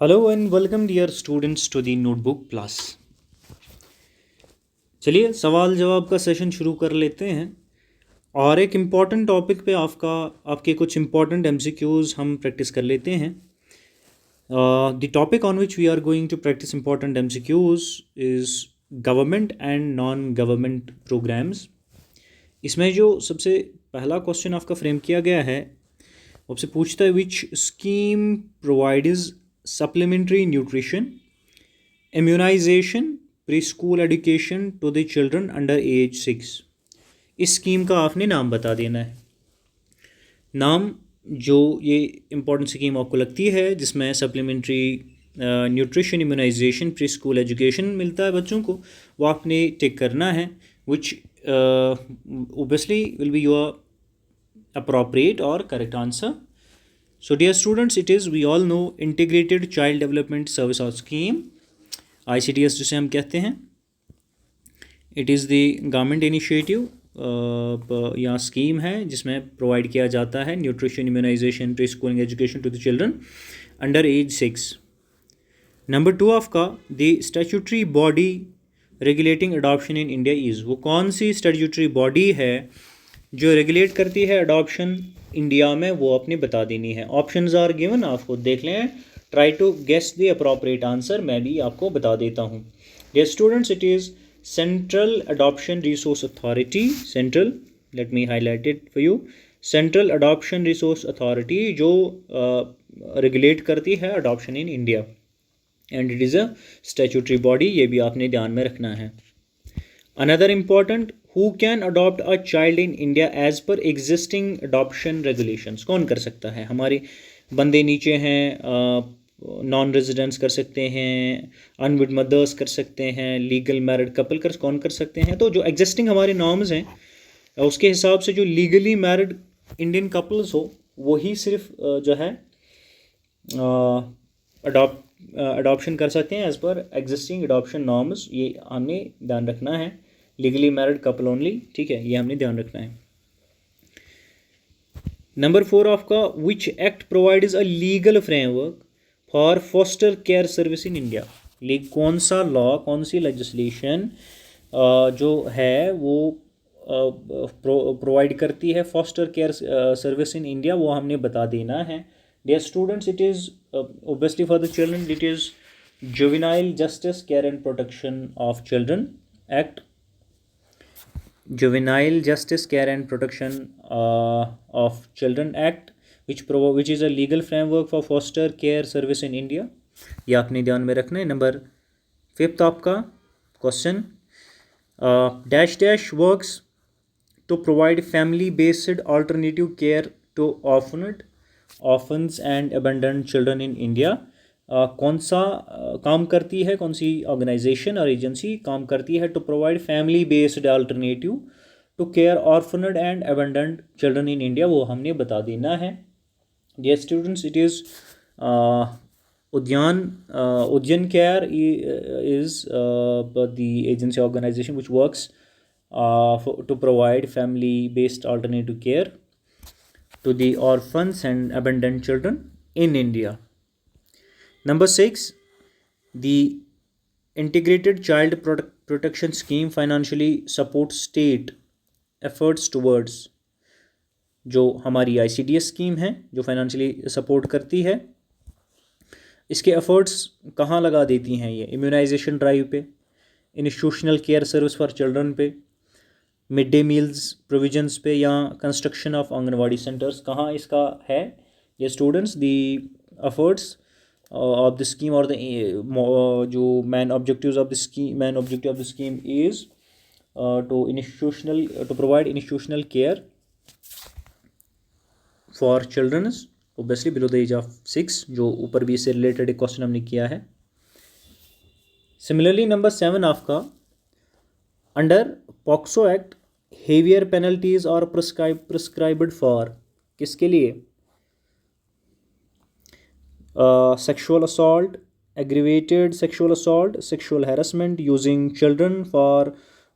Hello and welcome dear students to the notebook class. चलिए सवाल जवाब का सेशन शुरू कर लेते हैं और एक इम्पॉर्टेंट टॉपिक पे आपके कुछ इम्पॉर्टेंट एमसीक्यूज़ हम प्रैक्टिस कर लेते हैं। The topic on which we are going to practice important MCQs is government and non government programs. इसमें जो सबसे पहला क्वेश्चन आपका फ्रेम किया गया है वो आपसे पूछता है which scheme provides supplementary nutrition immunization pre school education to the children under age 6। इस स्कीम का आपने नाम बता देना है। नाम जो ये इम्पोर्टेंट स्कीम आपको लगती है जिसमें supplementary nutrition immunization pre school education मिलता है बच्चों को, वो आपने टिक करना है विच obviously will be your appropriate or correct answer. So dear students, it is, we all know, integrated child development service or scheme, ICDS जिसे हम कहते हैं। It is the government initiative या स्कीम है जिसमें प्रोवाइड किया जाता है nutrition immunization pre schooling education to the children under age 6। Number 2 आपका the statutory body regulating adoption in India is, वो कौन सी स्टैट्यूटरी बॉडी है जो रेगुलेट करती है अडॉप्शन इंडिया में, वो आपने बता देनी है। ऑप्शंस आर गिवन, आपको देख लें, try to guess the appropriate answer. मैं भी आपको बता देता हूँ। Dear students, it is central adoption resource authority. Central, let me highlight it for you, central adoption resource authority जो रेगुलेट करती है adoption in India and it is a statutory body, ये भी आपने ध्यान में रखना है। Another important, who can adopt a child in India as per existing adoption regulations, कौन कर सकता है? हमारे बंदे नीचे हैं, नॉन रेजिडेंट्स कर सकते हैं, अनविड मदर्स कर सकते हैं, लीगल मैरिड कपल कौन कर सकते हैं? तो जो एग्जिस्टिंग हमारे नॉर्म्स हैं उसके हिसाब से जो लीगली मैरिड इंडियन कपल्स हो वही सिर्फ जो है अडॉप्शन कर सकते हैं as per existing adoption norms. ये हमने ध्यान रखना है, लीगली मैरिड कपल ओनली, ठीक है, ये हमने ध्यान रखना है। नंबर 4 आपका, which act provides a legal framework for foster care service in India. कौन सा लॉ, कौन सी लेजिस्लेशन जो है वो प्रोवाइड करती है foster care service in India, वो हमने बता देना है। Dear students, it is obviously for the children, it is Juvenile Justice Care and Protection of Children Act, Juvenile Justice Care and Protection of Children Act, which is a legal framework for foster care service in India। ये आपने ध्यान में रखना है। Number 5 आपका question, dash dash works to provide family based alternative care to orphans and abandoned children in India. कौन सा काम करती है, कौन सी ऑर्गेनाइजेशन और एजेंसी काम करती है to provide family based alternative to care orphaned and abandoned children in India, वो हमने बता देना है। Dear students, it is Udyan care is the agency organisation which works to provide family based alternative care to the orphans and abandoned children in India. Number 6, the integrated child protection scheme financially supports state efforts towards, जो हमारी ICDS scheme है जो financially support करती है, इसके efforts कहाँ लगा देती हैं? ये इम्यूनाइजेशन ड्राइव पे, institutional care service for children पे, मिड डे मील्स प्रोविजंस पे, या कंस्ट्रक्शन ऑफ आंगनवाड़ी सेंटर्स, कहाँ इसका है? ये students, the efforts of the scheme और द जो main objectives of the scheme is to provide institutional care for childrens obviously below the age of 6, जो ऊपर भी इससे रिलेटेड एक क्वेश्चन हमने किया है। सिमिलरली नंबर 7 आपका, under POCSO act heavier penalties और प्रिस्क्राइब्ड फॉर, किसके लिए? Sexual assault, aggravated sexual assault, sexual harassment using children for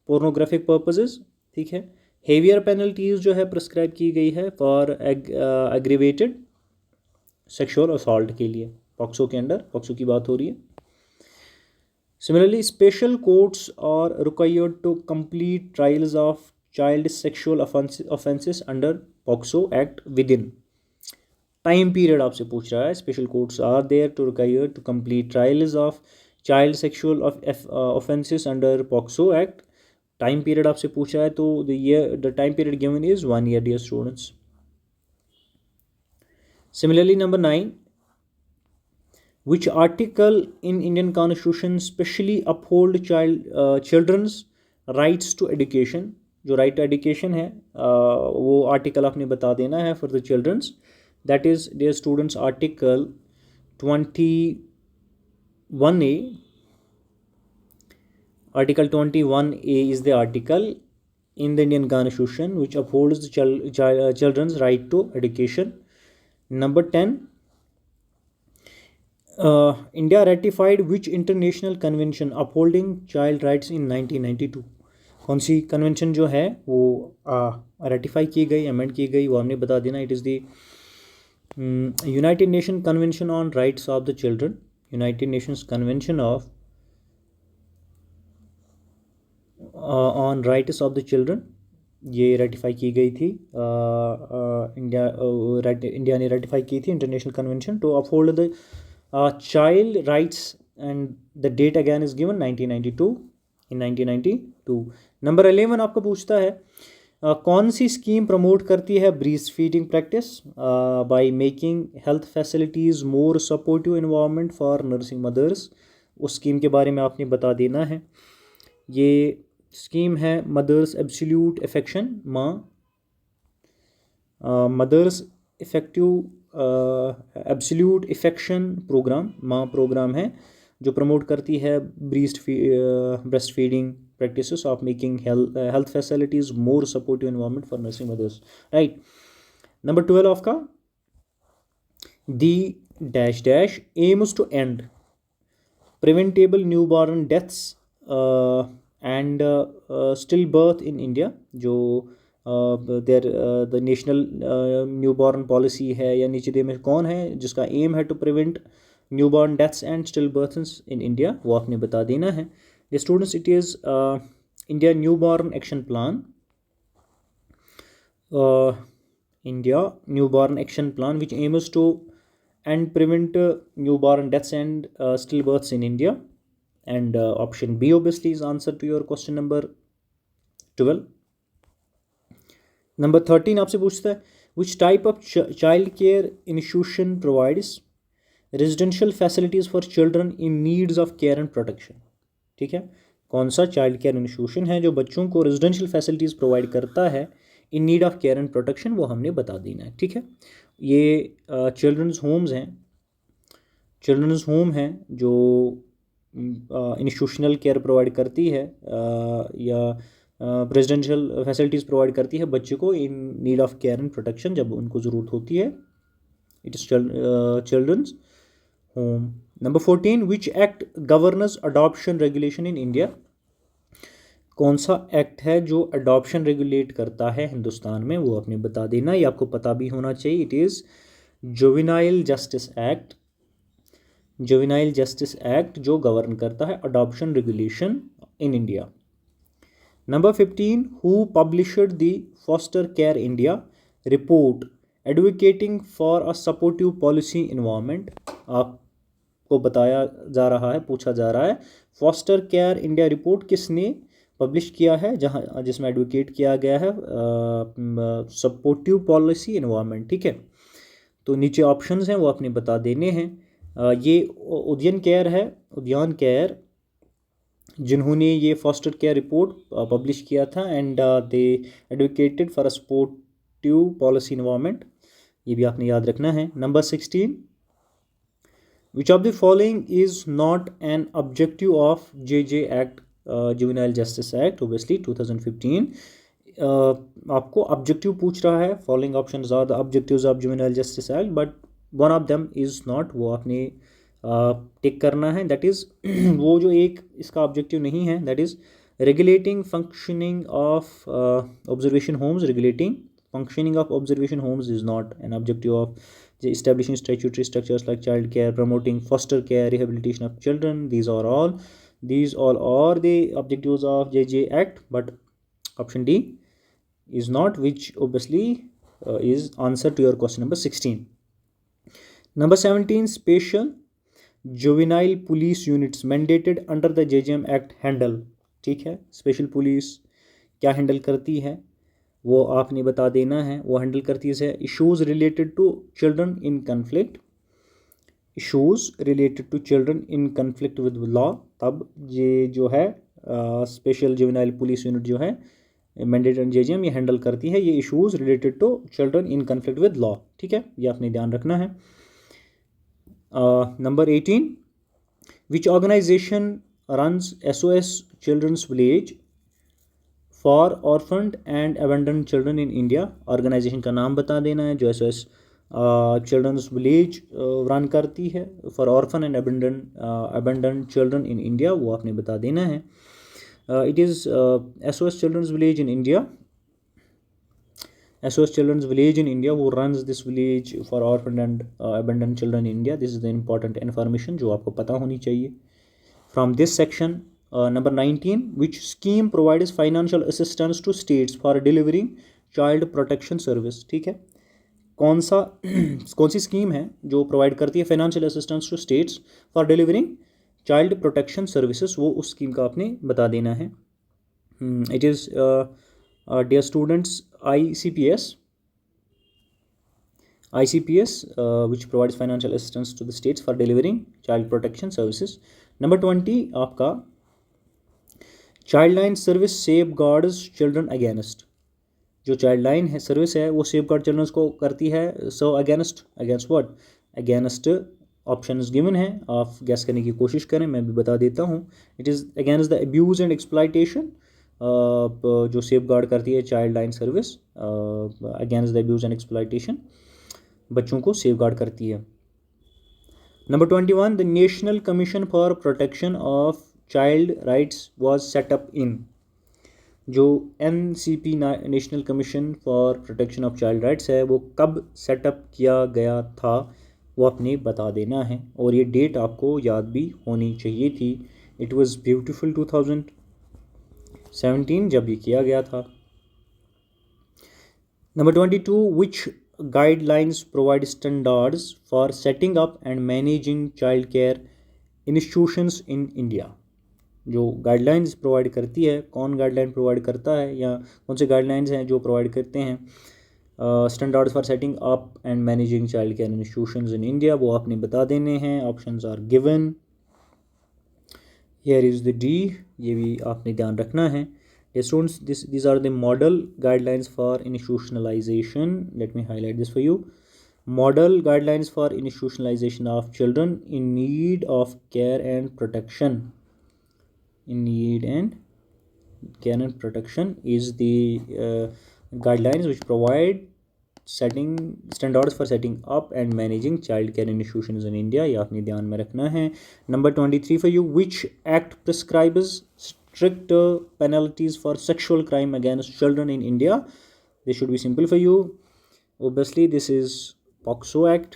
pornographic purposes, ठीक है। हेवियर पेनल्टीज जो है प्रिस्क्राइब की गई है फॉर एग्रीवेटेड सेक्सुअल असॉल्ट के लिए। पॉक्सो के अंडर, पॉक्सो की बात हो रही है। Similarly special courts are required to complete trials of child sexual offences under POCSO act within. Time period आपसे पूछ रहा है, special courts are there to require to complete trials of child sexual offences under POCSO act. Time period आपसे पूछा है, तो the time period given is 1 year, dear students. Similarly number 9, which article in Indian Constitution specially uphold children's rights to education। जो right to education है वो article आपने बता देना है for the children's, that is dear students article 21A। article 21A is the article in the Indian Constitution which upholds the children's right to education। number 10, India ratified which international convention upholding child rights in 1992। कौन सी convention जो है वो ratify की गई, amend की गई, वो हमने बता देना। It is the United Nation convention on rights of the children. United Nations convention of on rights of the children, ये रेटिफाई की गई थी। इंडिया ने रेटिफाई की थी international convention to uphold the child rights, and the date again is given 1992, in 1992। Number 11 आपको पूछता है कौन सी स्कीम प्रमोट करती है breast feeding practice by making health facilities more supportive environment for nursing mothers. उस scheme के बारे में आपने बता देना है। ये स्कीम है मदर्स एब्सोल्यूट अफेक्शन, माँ mothers effective absolute affection programme, माँ प्रोग्राम है जो प्रमोट करती है breast feeding practices of making health facilities more supportive environment for nursing mothers, right. Number 12 आपका the dash dash aims to end preventable newborn deaths and stillbirth in India. जो the national newborn policy है या नीचे दे में कौन है जिसका aim है to prevent newborn deaths and stillbirths in India, वो आपने बता देना है। The students it is India newborn action plan, India newborn action plan which aims to end prevent newborn deaths and stillbirths in India, and option B obviously is answer to your question number 12। Number 13 आपसे पूछता है which type of child care institution provides residential facilities for children in needs of care and protection. ठीक है, कौन सा child care institution है जो बच्चों को रेजिडेंशियल फैसिलिटीज़ प्रोवाइड करता है इन need of care and protection, वो हमने बता देना है। ठीक है, ये चिल्ड्रंस होम्स हैं, चिल्ड्रंस होम हैं जो इंस्टीट्यूशनल केयर प्रोवाइड करती है या रेजिडेंशियल फैसिलिटीज़ प्रोवाइड करती है बच्चे को in need of care and protection जब उनको ज़रूरत होती है। It is childrens home. Number 14 which act governs adoption regulation in India. कौन सा एक्ट है जो अडॉप्शन रेगुलेट करता है हिंदुस्तान में, वो आपने बता देना, ये आपको पता भी होना चाहिए। It is juvenile justice act, juvenile justice act जो गवर्न करता है adoption regulation in India. Number 15 who published the foster care India report advocating for a supportive policy environment. आपको बताया जा रहा है, पूछा जा रहा है फॉस्टर केयर इंडिया रिपोर्ट किसने पब्लिश किया है, जहाँ जिसमें एडवोकेट किया गया है सपोर्टिव पॉलिसी इन्वायरमेंट। ठीक है, तो नीचे ऑप्शंस हैं वो आपने बता देने हैं। ये उद्यान केयर है, उद्यान केयर जिन्होंने ये फॉस्टर केयर रिपोर्ट पब्लिश किया था, and they advocated for a supportive policy environment, ये भी आपने याद रखना है। Number 16 which of the following is not an objective of J act, juvenile justice act obviously 2015। आपको ऑब्जेक्टिव पूछ रहा है, following options are the objectives of juvenile justice act but one of them is not, वो आपने टिक करना है। That is वो जो एक इसका ऑब्जेक्टिव नहीं है, that is regulating functioning of observation homes, regulating functioning of observation homes is not an objective of establishing statutory structures like child care, promoting foster care, rehabilitation of children. These all are the objectives of JJ Act, but option D is not, which obviously is answer to your question number 16. Number 17, special juvenile police units mandated under the JJM Act handle. ठीक है, special police क्या handle करती है वो आपने बता देना है. वो हैंडल करती है issues related to children in conflict, issues related to children in conflict with law. तब ये जो है स्पेशल जुवेनाइल पुलिस यूनिट जो है मैंडेटेड JJM ये हैंडल करती है ये issues related to children in conflict with law. ठीक है, ये आपने ध्यान रखना है. Number 18, which organization runs SOS Children's Village for orphaned and abandoned children in India? Organization का नाम बता देना है जो SOS Children's Village रन करती है for orphan and abandoned children in India, वो आपने बता देना है. It is SOS Children's Village in India. SOS Children's Village in India who runs this village for orphaned and abandoned children in India. This is the important information जो आपको पता होनी चाहिए. From this section, number 19, which scheme provides financial assistance to states for delivering child protection service? ठीक है, कौन सी scheme है जो प्रोवाइड करती है financial assistance to states for delivering child protection services, वो उस स्कीम का आपने बता देना है. It is dear students, ICPS, which provides financial assistance to the states for delivering child protection services. Number 20 आपका Childline Service safeguards children against. जो Childline है सर्विस है वो सेफगार्ड चिल्ड्रंस को करती है. So against what? Against options given है, आप गैस करने की कोशिश करें, मैं भी बता देता हूँ. It is against the abuse and exploitation, जो सेफ गार्ड करती है child line service against the abuse and exploitation, बच्चों को सेफ गार्ड करती है. Number 21, the national commission for protection of child rights was set up in. जो NCP national commission for protection of child rights है वो कब सेटअप किया गया था वो आपने बता देना है, और ये डेट आपको याद भी होनी चाहिए थी. इट वाज ब्यूटीफुल 2017 जब ये किया गया था. Number 22, which guidelines provide standards for setting up and managing child care institutions in India. जो गाइडलाइंस प्रोवाइड करती है, कौन गाइडलाइन प्रोवाइड करता है या कौन से गाइडलाइंस हैं जो प्रोवाइड करते हैं standards for setting up and managing child care institutions in India, वो आपने बता देने हैं. Options are given. Here is the D, ये भी आपने ध्यान रखना है. Students, these are the model guidelines for institutionalization. Let me highlight this for you. Model guidelines for institutionalization of children in need of care and protection. In need and care and protection is the guidelines which provide setting standards for setting up and managing child care institutions in India. ये आपने ध्यान में रखना है. Number 23 for you, which act prescribes strict penalties for sexual crime against children in India? This should be simple for you. Obviously this is POCSO Act.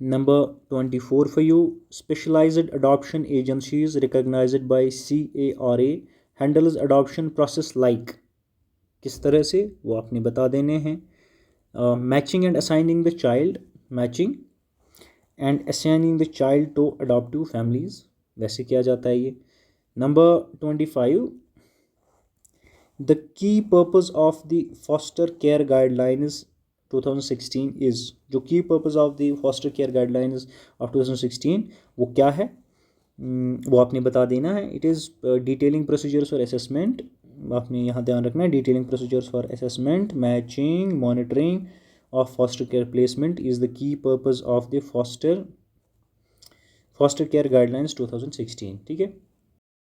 Number 24 for you, specialized adoption agencies recognized by CARA handles adoption process like. किस तरह से वो आपने बता देने हैं. Matching and assigning the child, matching and assigning the child to adoptive families, वैसे किया जाता है ये. Number 25, the key purpose of the foster care guidelines 2016 is. जो key purpose of the foster care guidelines of 2016 वो क्या है वो आपने बता देना है. It is detailing procedures for assessment, आपने यहाँ ध्यान रखना है. Detailing procedures for assessment, matching, monitoring of foster care placement is the key purpose of the foster care guidelines 2016. ठीक है.